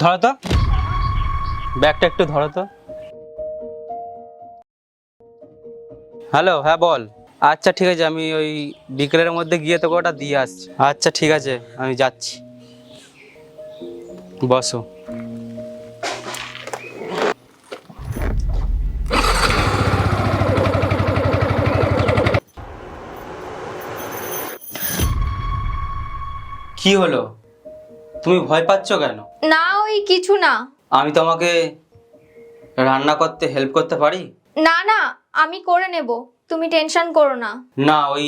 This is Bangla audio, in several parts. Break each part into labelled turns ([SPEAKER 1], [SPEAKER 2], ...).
[SPEAKER 1] ধরো তো ব্যাগটা, একটু ধরো তো। হ্যালো, হ্যাঁ বল। আচ্ছা ঠিক আছে, আমি ওই বিকেলের মধ্যে গিয়ে তোকে ওটা দিয়ে আসছি। আচ্ছা ঠিক আছে, আমি যাচ্ছি। বসো। কি হলো, তুমি ভয় পাচ্ছ কেন?
[SPEAKER 2] না, ওই কিছু না।
[SPEAKER 1] আমি তোমাকে রান্না করতে হেল্প করতে পারি?
[SPEAKER 2] না না, আমি করে নেব, তুমি টেনশন করো না।
[SPEAKER 1] না, ওই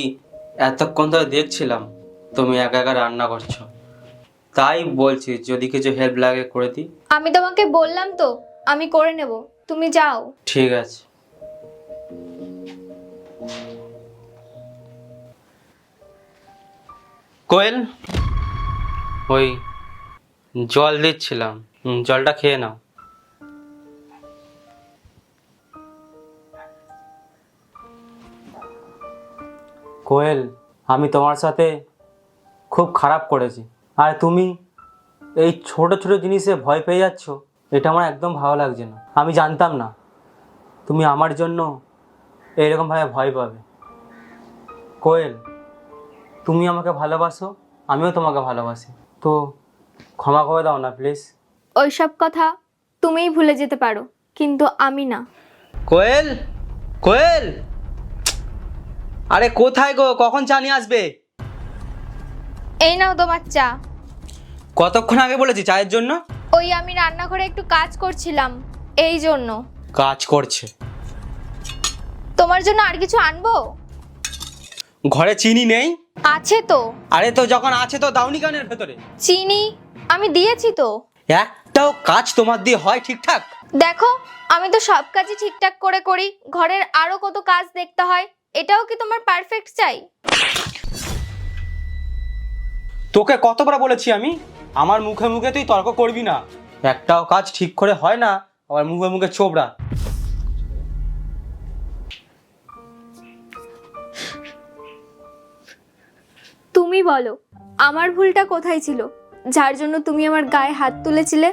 [SPEAKER 1] এতক্ষণ ধরে দেখছিলাম তুমি একা একা রান্না করছো, তাই বলছি যদি কিছু হেল্প লাগে করে দিই।
[SPEAKER 2] আমি তোমাকে বললাম তো আমি করে নেব, তুমি যাও।
[SPEAKER 1] ঠিক আছে। কোয়েল, ওই জল দিচ্ছিলাম, জলটা খেয়ে নাও। কোয়েল, আমি তোমার সাথে খুব খারাপ করেছি, আর তুমি এই ছোট ছোট জিনিসে ভয় পেয়ে যাচ্ছ, এটা আমার একদম ভালো লাগছে না। আমি জানতাম না তুমি আমার জন্য এইরকমভাবে ভয় পাবে। কোয়েল, তুমি আমাকে ভালোবাসো, আমিও তোমাকে ভালোবাসি, তো ক্ষমা করে দাও না প্লিজ।
[SPEAKER 2] ওইসব কথা তুমিই ভুলে যেতে পারো, কিন্তু আমি না।
[SPEAKER 1] কোয়েল, কোয়েল, আরে কোথায় গো, কখন চা নিয়ে আসবে?
[SPEAKER 2] এই নাও তোমার চা।
[SPEAKER 1] কতক্ষণ আগে বলেছি চায়ের জন্য?
[SPEAKER 2] ওই আমি রান্নাঘরে একটু কাজ করছিলাম, এই জন্য।
[SPEAKER 1] কাজ করছে?
[SPEAKER 2] তোমার জন্য আর কিছু আনবো?
[SPEAKER 1] ঘরে চিনি নেই?
[SPEAKER 2] আছে তো।
[SPEAKER 1] আরে তো যখন আছে তো দাওনি কানের ভেতরে।
[SPEAKER 2] চিনি আমি দিয়েছি তো।
[SPEAKER 1] একটাও কাজ তোমার দিয়ে হয় ঠিকঠাক?
[SPEAKER 2] দেখো, আমি তো সব কাজই ঠিকঠাক করে করি, ঘরের আরো কত কাজ দেখতে হয়, এটাও কি তোমার পারফেক্ট চাই?
[SPEAKER 1] তোকে কতবার বলেছি আমি, আমার মুখে মুখে তুই তর্ক করবি না। একটাও কাজ ঠিক করে হয় না, আবার মুখে মুখে চোবড়া।
[SPEAKER 2] তুমি বলো, আমার ভুলটা কোথায় ছিল যার জন্য তুমি আমার গায়ে হাত তুলেছিলে?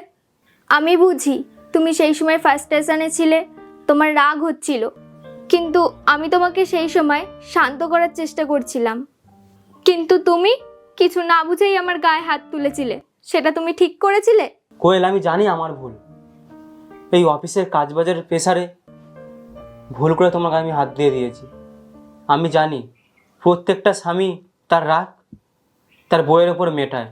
[SPEAKER 2] আমি বুঝি তুমি সেই সময় ফার্স্ট স্টেশনে ছিলে, তোমার রাগ হচ্ছিল, কিন্তু আমি তোমাকে সেই সময় শান্ত করার চেষ্টা করছিলাম, কিন্তু তুমি কিছু না বুঝেই আমার গায়ে হাত তুলেছিলে। সেটা তুমি ঠিক করেছিলে?
[SPEAKER 1] কোয়েল, আমি জানি আমার ভুল, এই অফিসের কাজবাজের প্রেসারে ভুল করে তোমাকে আমি হাত দিয়ে দিয়েছি। আমি জানি প্রত্যেকটা স্বামী তার রাগ তার বউয়ের ওপর মেটায়,